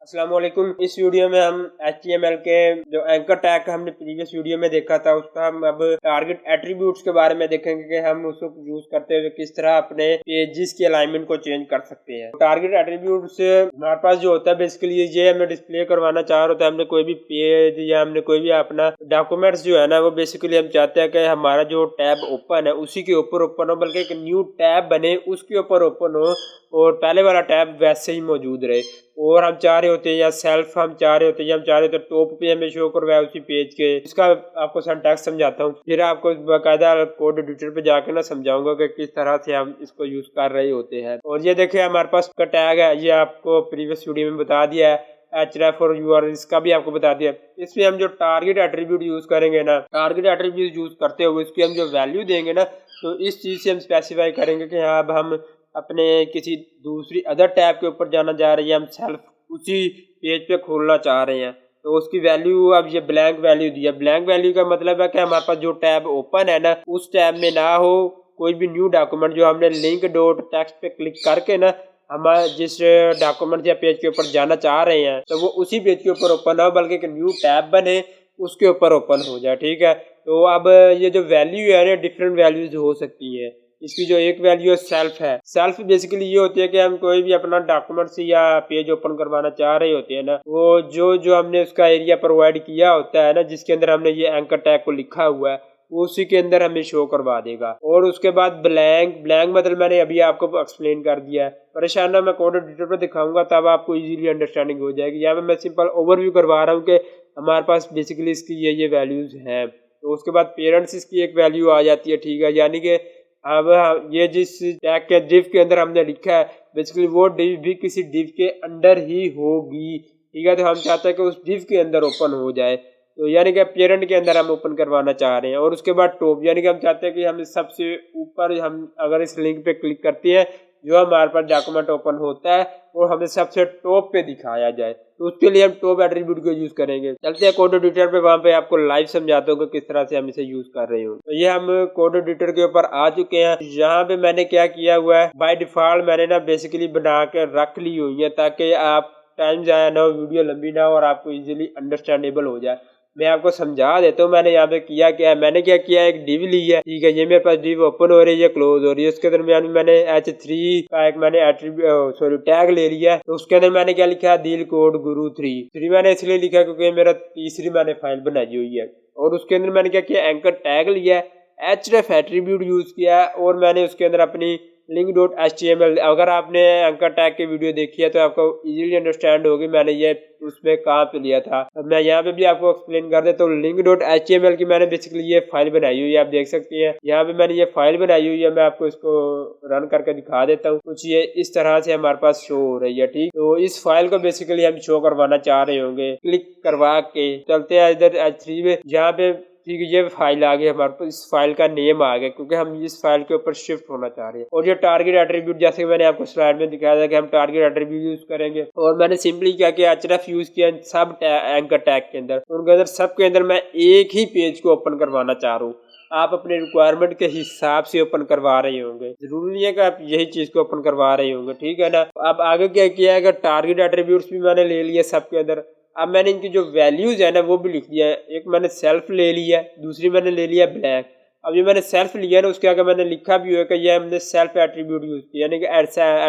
अस्सलाम वालेकुम। इस वीडियो में हम HTML के जो एंकर टैग हमने प्रीवियस वीडियो में देखा था उसका हम अब टारगेट एट्रीब्यूट्स के बारे में देखेंगे कि हम उसको यूज करते हुए किस तरह अपने पेजेस की अलाइनमेंट को चेंज कर सकते हैं। टारगेट एट्रीब्यूट्स हमारे पास जो होता है बेसिकली ये हमें डिस्प्ले करवाना चाह रहे होता है। हमने कोई भी पेज या हमने कोई भी अपना डॉक्यूमेंट्स जो है ना वो बेसिकली हम चाहते हैं कि हमारा जो टैब ओपन है उसी के ऊपर ओपन हो, बल्कि एक न्यू टैब बने उसके ऊपर ओपन हो और पहले वाला टैब वैसे ही मौजूद रहे। और हम चाह रहे होते हैं या सेल्फ हम चाह रहे होते हैं या हम चाह रहे होते हैं टॉप पे हमें शो करवाए उसी पेज के। इसका आपको सिंटैक्स समझाता हूँ, फिर आपको बाकायदा कोड एडिटर पे जाके ना समझाऊंगा कि किस तरह से हम इसको यूज कर रहे होते हैं। और ये देखिए हमारे पास का टैग है, ये आपको प्रीवियस वीडियो में बता दिया है। href और URL इसका भी आपको बता दिया। इसमें हम जो टारगेट एट्रीब्यूट यूज करेंगे ना, टारगेट एट्रीब्यूट यूज करते हुए इसकी हम जो वैल्यू देंगे ना, तो इस चीज से हम स्पेसिफाई करेंगे कि हाँ अब हम अपने किसी दूसरी अदर टैब के ऊपर जाना चाह रहे हैं, हम सेल्फ उसी पेज पे खोलना चाह रहे हैं तो उसकी वैल्यू अब ये ब्लैंक वैल्यू दिया। ब्लैंक वैल्यू का मतलब है कि हमारे पास जो टैब ओपन है ना उस टैब में ना हो कोई भी न्यू डॉक्यूमेंट। जो हमने लिंक डॉट टेक्स्ट पे क्लिक करके ना हम जिस डॉक्यूमेंट या पेज के ऊपर जाना चाह रहे हैं तो वो उसी पेज के ऊपर ओपन हो, बल्कि एक न्यू टैब बने उसके ऊपर ओपन हो जाए। ठीक है, तो अब ये जो वैल्यू है ना डिफरेंट वैल्यूज हो सकती है। इसकी जो एक वैल्यू सेल्फ है, सेल्फ बेसिकली ये होती है कि हम कोई भी अपना डॉक्यूमेंट्स या पेज ओपन करवाना चाह रहे होते हैं ना, वो जो हमने उसका एरिया प्रोवाइड किया होता है ना जिसके अंदर हमने ये एंकर टैग को लिखा हुआ है वो उसी के अंदर हमें शो करवा देगा। और उसके बाद ब्लैंक, ब्लैंक मतलब मैंने अभी आपको एक्सप्लेन कर दिया है, परेशान ना मैं कोड एडिटर पर दिखाऊंगा तब आपको इजीली अंडरस्टैंडिंग हो जाएगी। यहाँ पे मैं सिंपल ओवरव्यू करवा रहा हूँ कि हमारे पास बेसिकली इसकी ये वैल्यूज हैं। तो उसके बाद पेरेंट्स इसकी एक वैल्यू आ जाती है। ठीक है, यानी कि अब ये जिस टैग के डिव के अंदर हमने लिखा है बेसिकली वो डिव भी किसी डिव के अंदर ही होगी। ठीक है, तो हम चाहते हैं कि उस डिव के अंदर ओपन हो जाए, तो यानी कि पेरेंट के अंदर हम ओपन करवाना चाह रहे हैं। और उसके बाद टॉप, यानी कि हम चाहते हैं कि हम सबसे ऊपर हम अगर इस लिंक पे क्लिक करते हैं जो हमारे पास डॉक्यूमेंट ओपन होता है वो हमें सबसे टॉप पे दिखाया जाए, तो उसके लिए हम टॉप एट्रीब्यूट को यूज करेंगे। चलते हैं कोड एडिटर पे, वहां पे आपको लाइव समझाता हूँ किस तरह से हम इसे यूज कर रहे हो। तो ये हम कोड एडिटर के ऊपर आ चुके हैं। यहाँ पे मैंने क्या किया हुआ है, बाय डिफॉल्ट मैंने ना बेसिकली बना के रख ली हुई है ताकि आप टाइम जाया ना हो, वीडियो लंबी ना हो और आपको इजीली अंडरस्टैंडेबल हो जाए। मैं आपको समझा देता हूँ मैंने यहाँ पे किया क्या है। मैंने क्या किया, एक डिव ली है। ठीक है, ये मेरे पास डिव ओपन हो रही है, क्लोज हो रही है। उसके दरमियान मैंने h3 का एक मैंने टैग ले लिया है। तो उसके अंदर मैंने क्या लिखा है, दिल कोड गुरु 3 मैंने इसलिए लिखा क्योंकि मेरा तीसरी मैंने फाइल बनाई हुई है। और उसके अंदर मैंने क्या किया, एंकर टैग लिया है, href एट्रीब्यूट यूज किया है और मैंने उसके अंदर अपनी link.html, अगर आपने एंकर टैग की वीडियो देखी है तो आपको इजीली अंडरस्टैंड होगी मैंने ये उसमें कहाँ पे लिया था। अब मैं यहाँ पे भी आपको एक्सप्लेन कर देता हूँ। link.html की मैंने बेसिकली ये फाइल बनाई हुई है, आप देख सकते हैं यहाँ पे मैंने ये फाइल बनाई हुई है। मैं आपको इसको रन करके दिखा देता हूँ। कुछ ये इस तरह से हमारे पास शो हो रही है। ठीक, तो इस फाइल को बेसिकली हम शो करवाना चाह रहे होंगे। क्लिक करवा के चलते हैं इधर h3 में, जहाँ पे ठीक है ये फाइल आ गई हमारे पास, इस फाइल का नेम आ गया क्योंकि हम इस फाइल के ऊपर शिफ्ट होना चाह रहे हैं। और ये टारगेट एट्रीब्यूट जैसे मैंने आपको स्लाइड में दिखाया था कि हम टारगेट एट्रीब्यूट यूज करेंगे, और मैंने सिंपली क्या किया, href यूज किया सब एंकर टैग के अंदर। उनके अंदर सब के अंदर मैं एक ही पेज को ओपन करवाना चाह रहा हूँ। आप अपने रिक्वायरमेंट के हिसाब से ओपन करवा रहे होंगे, जरूरी नहीं है कि आप यही चीज को ओपन करवा रहे होंगे। ठीक है ना, अब आगे क्या किया है, टारगेट एट्रीब्यूट्स भी मैंने ले लिया सबके अंदर। अब मैंने इनकी जो वैल्यूज है ना वो भी लिख दिया है। एक मैंने सेल्फ ले लिया है, दूसरी मैंने ले लिया ब्लैंक। अब ये मैंने सेल्फ लिया है ना उसके आगे मैंने लिखा भी है कि ये हमने सेल्फ एट्रीब्यूट यूज किया, यानी कि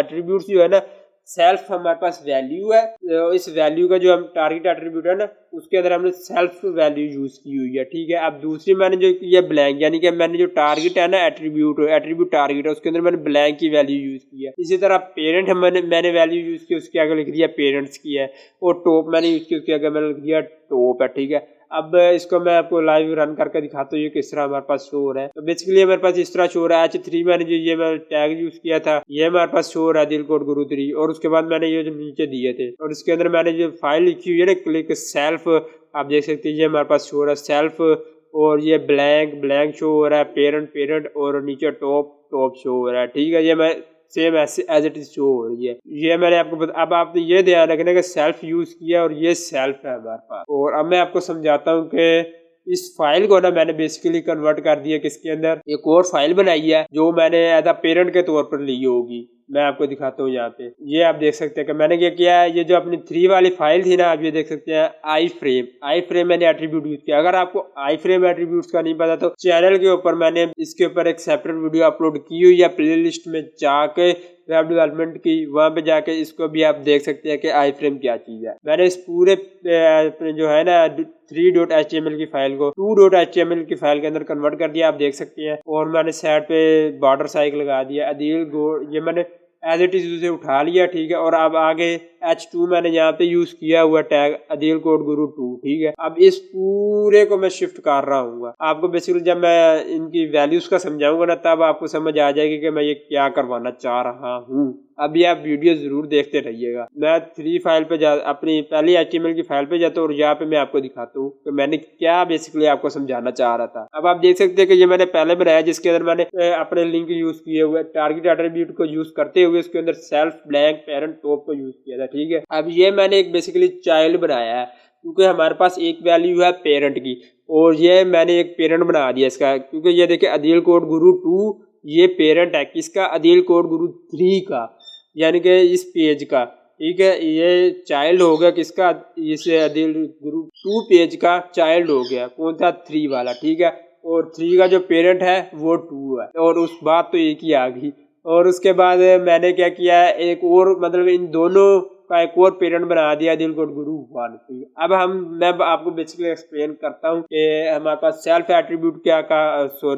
एट्रीब्यूट जो है ना सेल्फ हमारे पास वैल्यू है। तो इस वैल्यू का जो हम टारगेट एट्रीब्यूट है ना उसके अंदर हमने सेल्फ वैल्यू यूज की हुई है। ठीक है, अब दूसरी मैंने जो की है ब्लैंक, यानी कि मैंने जो टारगेट है ना एट्रीब्यूट टारगेट है उसके अंदर मैंने ब्लैंक की वैल्यू यूज की है। इसी तरह पेरेंट मैंने वैल्यू यूज की, उसके आगे लिख दिया पेरेंट्स की है। और टॉप मैंने यूज की, उसके आगे मैंने लिख दिया टॉप है। ठीक है, अब इसको मैं आपको लाइव रन करके दिखाता हूँ ये किस तरह हमारे पास शो हो रहा है। तो बेसिकली हमारे पास इस तरह शो हो रहा है। h3 मैंने जो ये मैं टैग यूज किया था ये हमारे पास शो हो रहा है, दिल कोड गुरु 3। और उसके बाद मैंने ये जो नीचे दिए थे और इसके अंदर मैंने जो फाइल लिखी हुई है ना क्लिक सेल्फ, आप देख सकते हैं ये हमारे पास शो हो रहा है सेल्फ। और ये ब्लैंक शो हो रहा है, पेरेंट और नीचे टॉप शो हो रहा है। ठीक है, ये मैं same as it is show हो रही है। ये मैंने आपको अब आपने ये ध्यान रखना कि सेल्फ यूज किया और ये सेल्फ है हमारे पास। और अब मैं आपको समझाता हूँ कि इस फाइल को ना मैंने बेसिकली कन्वर्ट कर दिया किसके अंदर, एक और फाइल बनाई है जो मैंने एज अ पेरेंट के तौर पर ली होगी। मैं आपको दिखाता हूँ यहाँ पे। ये आप देख सकते हैं कि मैंने क्या किया है, ये जो अपनी 3 वाली फाइल थी ना, आप ये देख सकते हैं आई फ्रेम मैंने एट्रीब्यूट यूज किया। अगर आपको आई फ्रेम एट्रीब्यूट्स का नहीं पता तो चैनल के ऊपर मैंने इसके ऊपर एक सेपरेट वीडियो अपलोड की हुई है, प्ले लिस्ट में जाके वेब डेवलपमेंट की, वहां पे जाके इसको भी आप देख सकते हैं कि आई फ्रेम क्या चीज है। मैंने इस पूरे जो है ना 3.html की फाइल को 2.html की फाइल के अंदर कन्वर्ट कर दिया, आप देख सकते हैं। और मैंने साइड पे बॉर्डर साइक लगा दिया, अदील गोड ये मैंने एज इट इज उसे उठा लिया, ठीक है। और अब आगे H2 मैंने यहाँ पे यूज किया हुआ टैग अदील कोड गुरु 2, ठीक है। अब इस पूरे को मैं शिफ्ट कर रहा हूँ। आपको बेसिकली जब मैं इनकी वैल्यूज का समझाऊंगा ना, तब आपको समझ आ जाएगी कि मैं ये क्या करवाना चाह रहा हूँ। अभी आप वीडियो जरूर देखते रहिएगा। मैं 3 फाइल पे अपनी पहली HTML की फाइल पे जाता हूँ और यहाँ पे मैं आपको दिखाता हूँ कि मैंने क्या बेसिकली आपको समझाना चाह रहा था। अब आप देख सकते हैं कि ये मैंने पहले बनाया, जिसके अंदर मैंने अपने लिंक यूज किए हुए, टारगेट एट्रीब्यूट को यूज करते हुए उसके अंदर सेल्फ ब्लैंक पेरेंट टॉप को यूज किया था, ठीक है। अब ये मैंने एक बेसिकली चाइल्ड बनाया है, क्योंकि हमारे पास एक वैल्यू है पेरेंट की, और ये मैंने एक पेरेंट बना दिया इसका, क्योंकि ये देखिए अदील कोड गुरु 2 ये पेरेंट है किसका, अदील कोड गुरु 3 का, यानी कि इस पेज का, ठीक है। ये चाइल्ड हो गया किसका, इसे अदील गुरु 2 पेज का चाइल्ड हो गया, कौन था 3 वाला, ठीक है। और 3 का जो पेरेंट है वो 2 है, और उस बात तो एक ही आ गई। और उसके बाद मैंने क्या किया है, एक और मतलब इन दोनों का एक और पेरेंट बना दिया दिल कोड गुरु 1, ठीक है। अब मैं आपको बेसिकली एक्सप्लेन करता हूँ कि हमारे पास self attribute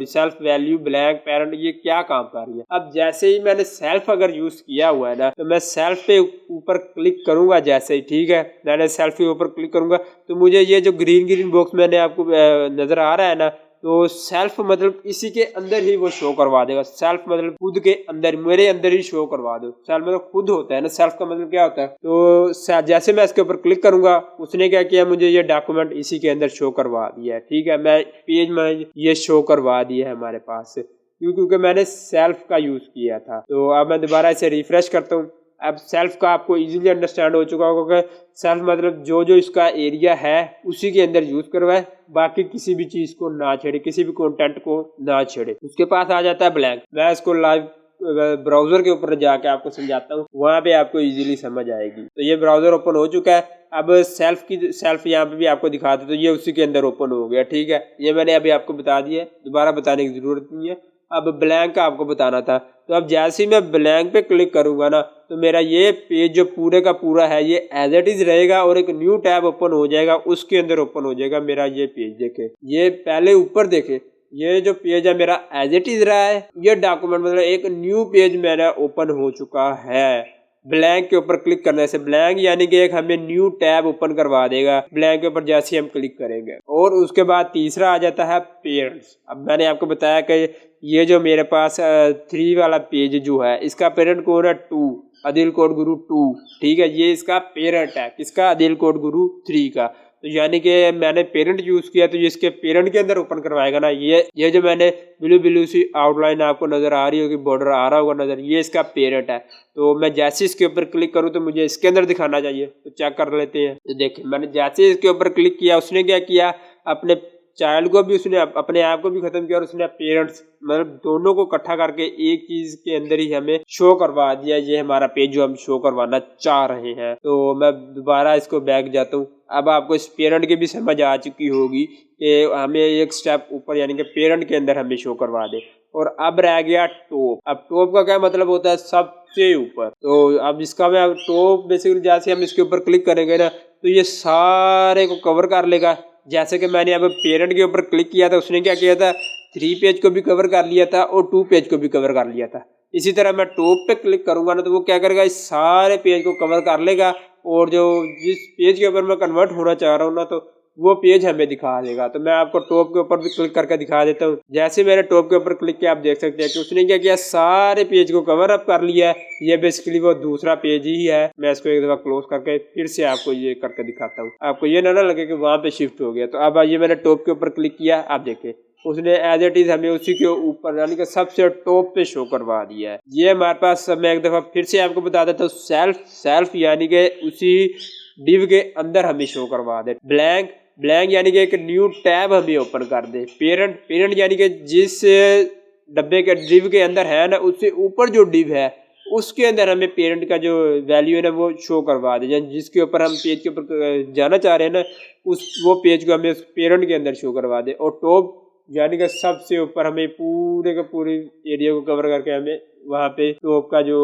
self value blank parent ये क्या काम कर रही है। अब जैसे ही मैंने सेल्फ अगर यूज किया हुआ है ना, तो मैं सेल्फ पे ऊपर क्लिक करूंगा जैसे ही, ठीक है। मैंने सेल्फ के ऊपर क्लिक करूंगा तो मुझे ये जो ग्रीन बॉक्स मैंने आपको नजर आ रहा है ना, तो सेल्फ मतलब इसी के अंदर ही वो शो करवा देगा। सेल्फ मतलब खुद के अंदर, मेरे अंदर ही शो करवा दो। सेल्फ मतलब खुद होता है ना, सेल्फ का मतलब क्या होता है। तो जैसे मैं इसके ऊपर क्लिक करूंगा, उसने क्या किया, मुझे ये डॉक्यूमेंट इसी के अंदर शो करवा दिया है, ठीक है। मैं पेज में ये शो करवा दिया है हमारे पास, क्योंकि मैंने सेल्फ का यूज किया था। तो अब मैं दोबारा इसे रिफ्रेश करता हूँ। अब सेल्फ का आपको इजीली अंडरस्टैंड हो चुका होगा कि सेल्फ मतलब जो इसका एरिया है उसी के अंदर यूज करवाए, बाकी किसी भी चीज को ना छेड़े, किसी भी कंटेंट को ना छेड़े। उसके पास आ जाता है ब्लैंक। मैं इसको लाइव ब्राउजर के ऊपर जाके आपको समझाता हूँ, वहां पे आपको इजीली समझ आएगी। तो ये ब्राउजर ओपन हो चुका है। अब सेल्फ यहाँ पे भी आपको दिखा दे, तो ये उसी के अंदर ओपन हो गया, ठीक है। ये मैंने अभी आपको बता दिया, दोबारा बताने की जरूरत नहीं है। अब ब्लैंक का आपको बताना था, तो अब जैसे ही मैं ब्लैंक पे क्लिक करूंगा ना, तो मेरा ये पेज जो पूरे का पूरा है ये एज इट इज रहेगा, और एक न्यू टैब ओपन हो जाएगा, उसके अंदर ओपन हो जाएगा मेरा ये पेज। देखे ये पहले ऊपर देखे, ये जो पेज है मेरा एज इट इज रहा है, ये डॉक्यूमेंट मतलब एक न्यू पेज मेरा ओपन हो चुका है। ब्लैंक के ऊपर क्लिक करने से, ब्लैंक यानी कि एक हमें न्यू टैब ओपन करवा देगा ब्लैंक के ऊपर जैसे हम क्लिक करेंगे। और उसके बाद तीसरा आ जाता है पेरेंट्स। अब मैंने आपको बताया कि ये जो मेरे पास 3 वाला पेज जो है, इसका पेरेंट कौन है, 2 अदील कोड गुरु 2, ठीक है। ये इसका पेरेंट है किसका, अदील कोड गुरु 3 का। तो यानी कि मैंने पेरेंट यूज किया, तो इसके पेरेंट के अंदर ओपन करवाएगा ना। ये जो मैंने ब्लू सी आउटलाइन आपको नजर आ रही होगी, बॉर्डर आ रहा होगा नजर, ये इसका पेरेंट है। तो मैं जैसे इसके ऊपर क्लिक करूं तो मुझे इसके अंदर दिखाना चाहिए, तो चेक कर लेते हैं। तो देखिए मैंने जैसे इसके ऊपर क्लिक किया, उसने क्या किया, अपने चाइल्ड को भी उसने अपने आप को भी खत्म किया, और उसने पेरेंट्स मतलब दोनों को इकट्ठा करके एक चीज के अंदर ही हमें शो करवा दिया। ये हमारा पेज जो हम शो करवाना चाह रहे हैं। तो मैं दोबारा इसको बैक जाता हूँ। अब आपको इस पेरेंट की भी समझ आ चुकी होगी कि हमें एक स्टेप ऊपर यानी कि पेरेंट के अंदर हमें शो करवा दे। और अब रह गया टॉप। अब टॉप का क्या मतलब होता है, सबसे ऊपर। तो अब इसका मैं टॉप बेसिकली जैसे हम इसके ऊपर क्लिक करेंगे ना, तो ये सारे को कवर कर लेगा। जैसे कि मैंने अब पेरेंट के ऊपर क्लिक किया था, उसने क्या किया था, 3 पेज को भी कवर कर लिया था और 2 पेज को भी कवर कर लिया था। इसी तरह मैं टॉप पे क्लिक करूंगा ना, तो वो क्या करेगा, इस सारे पेज को कवर कर लेगा, और जो जिस पेज के ऊपर मैं कन्वर्ट होना चाह रहा हूँ ना, तो वो पेज हमें दिखा देगा। तो मैं आपको टॉप के ऊपर भी क्लिक करके दिखा देता हूँ। जैसे मैंने टॉप के ऊपर क्लिक किया, आप देख सकते हैं कि उसने क्या किया, सारे पेज को कवर अप कर लिया है। ये बेसिकली वो दूसरा पेज ही है। मैं इसको एक दफा क्लोज करके फिर से आपको ये करके दिखाता हूँ, आपको ये ना लगे कि वहां पे शिफ्ट हो गया। तो अब ये मैंने टॉप के ऊपर क्लिक किया, आप देखें उसने एज इट इज हमें उसी के ऊपर यानी कि सबसे टॉप पे शो करवा दिया है। ये हमारे पास, मैं एक दफा फिर से आपको बता देता हूँ, सेल्फ यानी कि उसी डिव के अंदर हमें शो करवा दे। ब्लैंक यानी कि एक न्यू टैब हमें ओपन कर दे। पेरेंट यानी कि जिस डब्बे के डिव के अंदर है ना, उससे ऊपर जो डिव है उसके अंदर हमें पेरेंट का जो वैल्यू है ना वो शो करवा दे, जिसके ऊपर हम पेज के ऊपर जाना चाह रहे हैं ना वो पेज को हमें उस पेरेंट के अंदर शो करवा दे। और टॉप यानी कि सबसे ऊपर हमें पूरे का पूरे एरिया को कवर करके हमें वहाँ पे टॉप का जो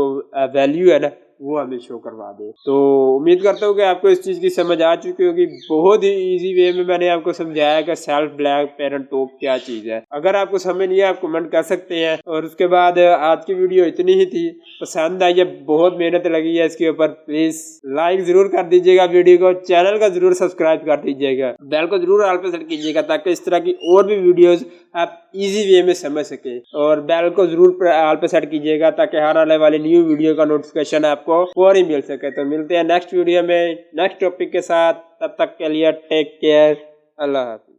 वैल्यू है ना वो हमें शो करवा दे। तो उम्मीद करता हूँ कि आपको इस चीज़ की समझ आ चुकी होगी। बहुत ही इजी वे में मैंने आपको समझाया कि सेल्फ ब्लैंक पेरेंट टॉप क्या चीज़ है। अगर आपको समझ नहीं है आप कमेंट कर सकते हैं। और उसके बाद आज की वीडियो इतनी ही थी, पसंद आई है, बहुत मेहनत लगी है इसके ऊपर, प्लीज लाइक जरूर कर दीजिएगा वीडियो को, चैनल का जरूर सब्सक्राइब कर दीजिएगा, बेल को जरूर ऑल पे सेट कीजिएगा ताकि इस तरह की और भी वीडियोस आप इजी वे में समझ सके। और बेल को जरूर ऑल पे सेट कीजिएगा ताकि हर आने वाली न्यू वीडियो का नोटिफिकेशन आपको फौरी मिल सके। तो मिलते हैं नेक्स्ट वीडियो में नेक्स्ट टॉपिक के साथ, तब तक के लिए टेक केयर, अल्लाह हाफिज़।